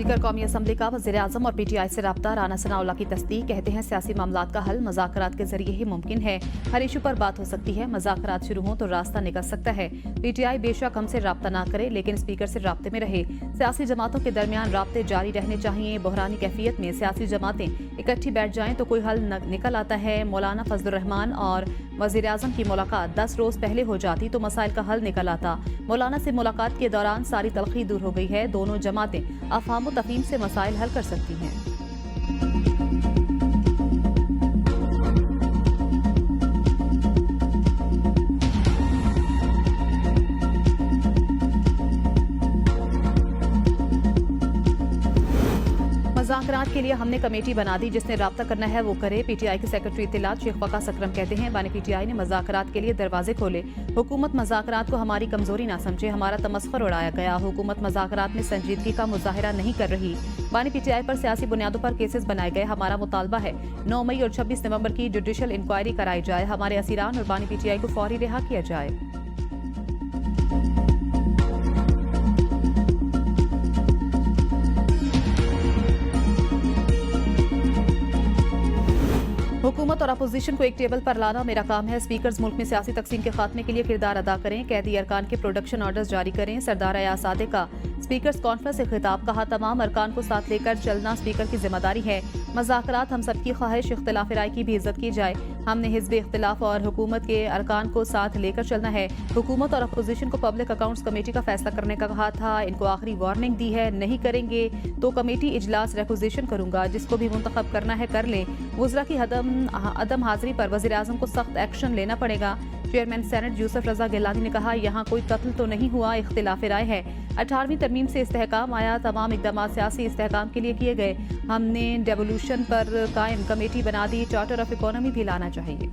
Speaker कौमी assembly का वज़ीर-ए-आज़म और PTI से राब्ता। राना सनाउल्लाह की तस्दीक, कहते हैं सियासी मामलात का हल मुज़ाकरात के जरिए ही मुमकिन है। हर इशू पर बात हो सकती है, मुज़ाकरात शुरू हों तो रास्ता निकल सकता है। PTI बेशक हमसे राब्ता ना करे लेकिन स्पीकर से राब्ते में रहे। सियासी जमातों के दरमियान राब्ते जारी रहने चाहिए। बहरानी कैफियत में सियासी जमातें इकट्ठी बैठ जाएं तो कोई हल निकल आता है। मौलाना फजलुर रहमान और वज़ीर-ए-आज़म की मुलाकात 10 रोज पहले हो जाती तो मसाइल का हल निकल आता। मौलाना से मुलाकात के दौरान सारी तलखी दूर हो गई है। दोनों जमातें अफहाम व तफहीम से मसाइल हल कर सकती हैं। मुज़ाकरात के लिए हमने कमेटी बना दी, जिसने राब्ता करना है वो करे। PTI के सेक्रेटरी इत्तलात शेख वकास अकरम कहते हैं, बानी PTI ने मुज़ाकरात के लिए दरवाजे खोले। हुकूमत मुज़ाकरात को हमारी कमजोरी ना समझे, हमारा तमस्खुर उड़ाया गया। हुकूमत मुज़ाकरात में संजीदगी का मुजाहिरा नहीं कर रही। बानी PTI पर सियासी बुनियादों पर केसेस बनाए गए। हमारा मुतालबा है 9 मई और 26 नवंबर की जुडिशल इंक्वायरी कराई जाए। हमारे असीरान और बानी PTI को फौरी रिहा किया जाए। हुकूमत और अपोजिशन को एक टेबल पर लाना मेरा काम है। स्पीकर्स मुल्क में सियासी तकसीम के खात्मे के लिए किरदार अदा करें। कैदी अरकान के प्रोडक्शन ऑर्डर्स जारी करें। सरदार अयासादे का स्पीकर्स कॉन्फ्रेंस से खिताब, कहा तमाम अरकान को साथ लेकर चलना स्पीकर की जिम्मेदारी है। मज़ाकरात हम सबकी ख्वाहिश, इख्तिलाफ राय की भी इज्जत की जाए। हमने हिज़्ब इख्तिलाफ और हुकूमत के अरकान को साथ लेकर चलना है। हुकूमत और अपोजिशन को पब्लिक अकाउंट्स कमेटी का फैसला करने का कहा था। इनको आखिरी वार्निंग दी है, नहीं करेंगे तो कमेटी इजलास रिक्विजिशन करूंगा। जिसको भी मुंतखब करना है कर लें। वज़रा की अदम हाजिरी पर वज़ीर-ए-आज़म को सख्त एक्शन लेना पड़ेगा। चेयरमैन सेनेट यूसुफ रजा गिलानी ने कहा, यहाँ कोई कत्ल तो नहीं हुआ, इख्तिलाफ राय है। 18वीं तरमीम से इस्तेहकाम आया, तमाम इक़दाम सियासी इस्तेहकाम के लिए किए गए। हमने डेवोल्यूशन पर कायम कमेटी बना दी। चार्टर ऑफ इकोनॉमी भी लाना चाहिए।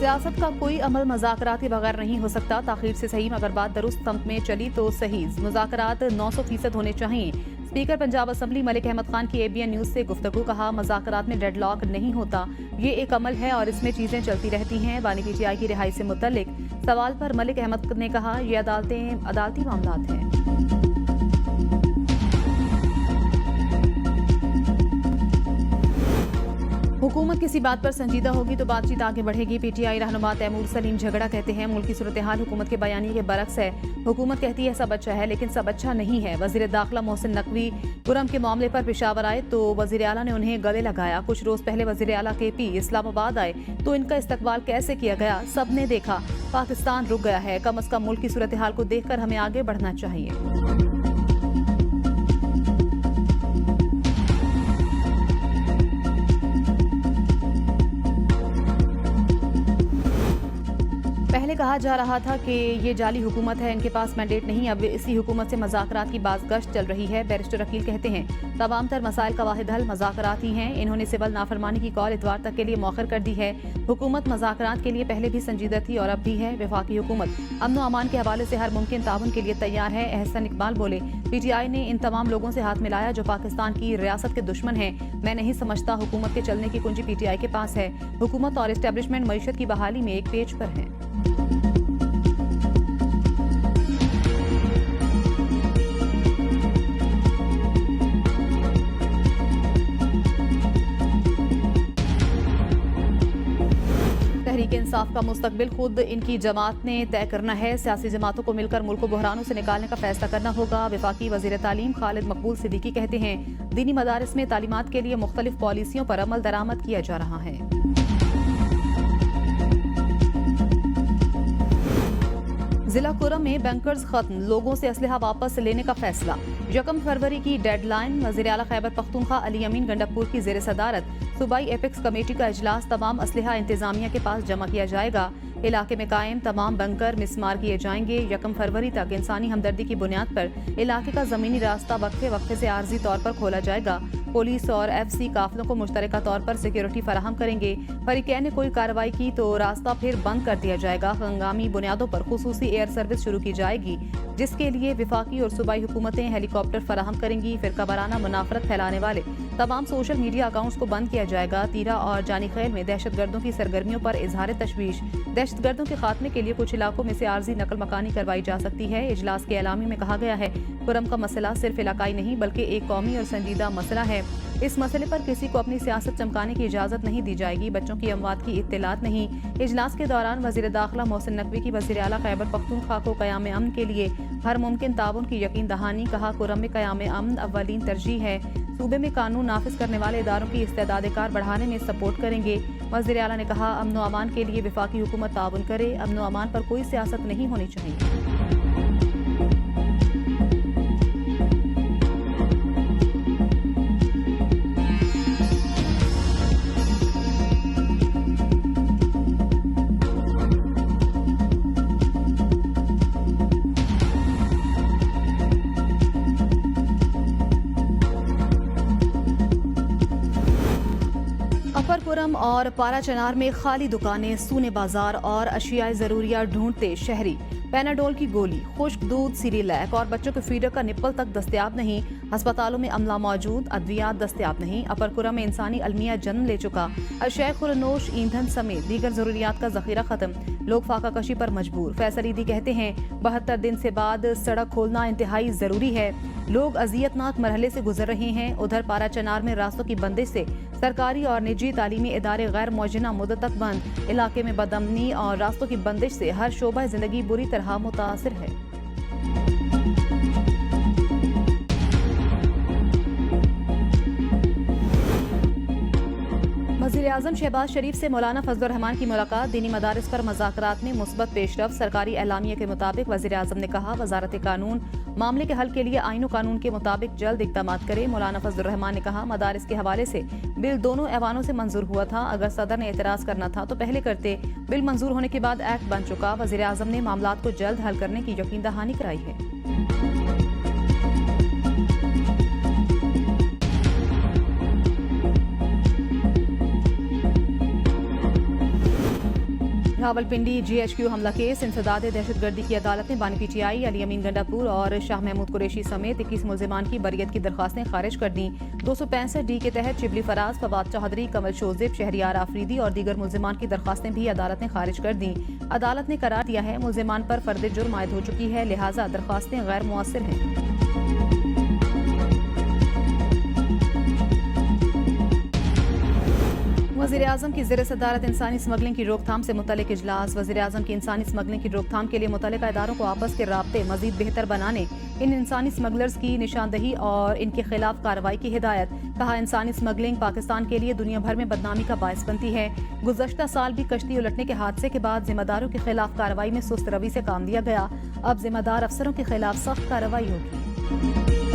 सियासत का कोई अमल मुज़ाकरात के बगैर नहीं हो सकता। ताखीर से सही, मगर बात दुरुस्त तंत में चली तो सही। मुज़ाकरात 900% होने चाहिए। स्पीकर पंजाब असम्बली मलिक अहमद खान की ABN न्यूज़ से गुफ्तगू, कहा मुज़ाकरात में डेडलॉक नहीं होता, ये एक अमल है और इसमें चीज़ें चलती रहती हैं। बानी PTI की रिहाई से मुतल्लिक सवाल पर मलिक अहमद ने कहा, ये अदालती मामलात हैं। हुकूमत किसी बात पर संजीदा होगी तो बातचीत आगे बढ़ेगी। PTI रहनुमा तैमूर सलीम झगड़ा कहते हैं, मुल्क की सूरत हाल हुकूमत के बयानी के बरक्स है। हुकूमत कहती है सब अच्छा है लेकिन सब अच्छा नहीं है। वज़ीर दाखिला मोहसिन नकवी कुरम के मामले पर पेशावर आए तो वज़ीर आला ने उन्हें गले लगाया। कुछ रोज पहले वज़ीर आला KP इस्लामाबाद आए तो इनका इस्तकबाल कैसे किया गया सब ने देखा। पाकिस्तान रुक गया है। कम अज कम मुल्क की सूरत हाल को देखकर हमें आगे बढ़ना चाहिए। पहले कहा जा रहा था कि ये जाली हुकूमत है, इनके पास मैंडेट नहीं। अब इसी हुकूमत से मज़ाकरात की बाज़गश्त चल रही है। बैरिस्टर अकील कहते हैं, तमाम तर मसाइल का वाहिद हल मज़ाकरात ही हैं। इन्होंने सिविल नाफरमानी की कॉल इतवार तक के लिए मौखर कर दी है। हुकूमत मज़ाकरात के लिए पहले भी संजीदा थी और अब भी है। वफाकी हुकूमत अमन व अमान के हवाले से हर मुमकिन ताउन के लिए तैयार है। एहसन इकबाल बोले, PTI ने इन तमाम लोगों से हाथ मिलाया जो पाकिस्तान की रियासत के दुश्मन हैं। मैं नहीं समझता हुकूमत के चलने की कुंजी PTI के पास है। हुकूमत और इस्टेब्लिशमेंट मईशत की बहाली में एक पेज पर है। तहरीक इंसाफ का मुस्तकबिल खुद इनकी जमात ने तय करना है। सियासी जमातों को मिलकर मुल्क को बहरानों से निकालने का फैसला करना होगा। वफाकी वज़ीर तालीम खालिद मकबूल सिद्दीकी कहते हैं, दीनी मदारिस में तालीमात के लिए मुख्तलिफ पॉलिसियों पर अमल दरामद किया जा रहा है। जिला कुरम में बैंकर्स खत्म, लोगों से असलहा वापस लेने का फैसला। 1 फरवरी की डेडलाइन। वज़ीर आला खैबर पख्तूनख्वा अली अमीन गंडकपुर की ज़ेर सदारत सूबाई एपेक्स कमेटी का इजलास। तमाम असलहा इंतजामिया के पास जमा किया जाएगा। इलाके में कायम तमाम बंकर मिसमार किए जाएंगे। 1 फरवरी तक इंसानी हमदर्दी की बुनियाद पर इलाके का जमीनी रास्ता वक्फे वक्फे से आर्जी तौर पर खोला जाएगा। पुलिस और FC काफिलों को मुश्तरका तौर पर सिक्योरिटी फराहम करेंगे। फरीकैन ने कोई कार्रवाई की तो रास्ता फिर बंद कर दिया जाएगा। हंगामी बुनियादों पर खुसूसी एयर सर्विस शुरू की जाएगी। जिसके लिए विफाकी और सूबाई हुकूमतें हेलीकॉप्टर फराहम करेंगी। फिरका वाराना मुनाफरत फैलाने वाले तमाम सोशल मीडिया अकाउंट्स को बंद किया जाएगा। तीरा और जानी खैल में दहशतगर्दों की सरगर्मियों पर इजहार तशवीश। दहशतगर्दों के खात्मे के लिए कुछ इलाकों में से आर्जी नकल मकानी करवाई जा सकती है। इजलास के एलामी में कहा गया है, कुरम का मसला सिर्फ इलाकाई नहीं बल्कि एक कौमी और संजीदा मसला है। इस मसले पर किसी को अपनी सियासत चमकाने की इजाजत नहीं दी जाएगी। बच्चों की अमवात की इत्तलात नहीं। इजलास के दौरान वजीर दाखिला मोहसिन नकवी की वजीर आला खैबर पख्तूनख्वा को क़याम अमन के लिए हर मुमकिन ताउन की यकीन दहानी। कहा, कुरम में क़याम अमन अव्वलीन तरजीह है। सूबे में कानून नाफिज करने वाले इदारों की इस्तेदाद कार बढ़ाने में सपोर्ट करेंगे। वजीर आला ने कहा, अमन व अमान के लिए विफाकी हुकूमत ताउन करे। अमन व अमान पर कोई सियासत नहीं होनी चाहिए। अपरपुरम और पाराचनार में खाली दुकानें, सूने बाजार और अशियाए जरूरिया ढूंढते शहरी। पैनाडोल की गोली, खुश्क दूध, सीरिलैक और बच्चों के फीडर का निप्पल तक दस्तयाब नहीं। अस्पतालों में अमला मौजूद, अद्वियात दस्तयाब नहीं। अपरपुरम में इंसानी अलमिया जन्म ले चुका। अशय खुलनोश, ईंधन समेत दीगर जरूरियात का जखीरा खत्म। लोग फाका कशी पर मजबूर। फैसल ईदी कहते हैं, 72 दिन से बाद सड़क खोलना इंतहाई जरूरी है। लोग अजियतनाक मरहले से गुजर रहे हैं। उधर पाराचनार में रास्तों की बंदिश से सरकारी और निजी तालीमी इदारे गैर मौजना मुद्दत तक बंद। इलाके में बदअमनी और रास्तों की बंदिश से हर शोबा जिंदगी बुरी तरह मुतासिर है। वज़ीर-ए-आज़म शहबाज शरीफ से मौलाना फजलुर रहमान की मुलाकात। दीनी मदारिस पर मुज़ाकरात में मुस्बत पेशरफ। सरकारी एलामिया के मुताबिक वज़ीर-ए-आज़म ने कहा, वज़ारत कानून मामले के हल के लिए आईन कानून के मुताबिक जल्द इक़दामात करे। मौलाना फजलुर रहमान ने कहा, मदारिस के हवाले से बिल दोनों ऐवानों से मंजूर हुआ था। अगर सदर ने एतराज़ करना था तो पहले करते। बिल मंजूर होने के बाद एक्ट बन चुका। वज़ीर-ए-आज़म ने मामलात को जल्द हल करने की यकीन दहानी कराई है। रावलपिंडी GHQ हमला केस, इंसदाद दहशतगर्दी की अदालत ने बानी PTI अली अमीन गंडापुर और शाह महमूद कुरैशी समेत 21 मुल्जिमान की बरियत की दरख्वास्तें खारिज कर दी। 265D के तहत शिबली फराज, फवाद चौधरी, कमल शोजेब, शहरियार आफरीदी और दीगर मुल्जिमान की दरख्वास्तें भी अदालत ने खारिज कर दी। अदालत ने करार दिया है, मुल्जिमान पर फर्द जुर्म आयद हो चुकी है, लिहाजा दरख्वास्तें गैर मुअस्सिर हैं। वज़ीर-ए-आज़म की ज़ेर सदारत इंसानी स्मगलिंग की रोकथाम से मुतल्लिक इजलास। वज़ीर-ए-आज़म की इंसानी स्मगलिंग की रोकथाम के लिए मुतल्लिका इदारों को आपस के राब्ते मज़ीद बेहतर बनाने, इन इंसानी स्मगलर्स की निशानदही और इनके खिलाफ कार्रवाई की हिदायत। कहा, इंसानी स्मगलिंग पाकिस्तान के लिए दुनिया भर में बदनामी का बायस बनती है। गुज़श्ता साल भी कश्ती उलटने के हादसे के बाद जिम्मेदारों के खिलाफ कार्रवाई में सुस्त रवि से काम लिया गया। अब जिम्मेदार अफसरों के खिलाफ सख्त कार्रवाई होगी।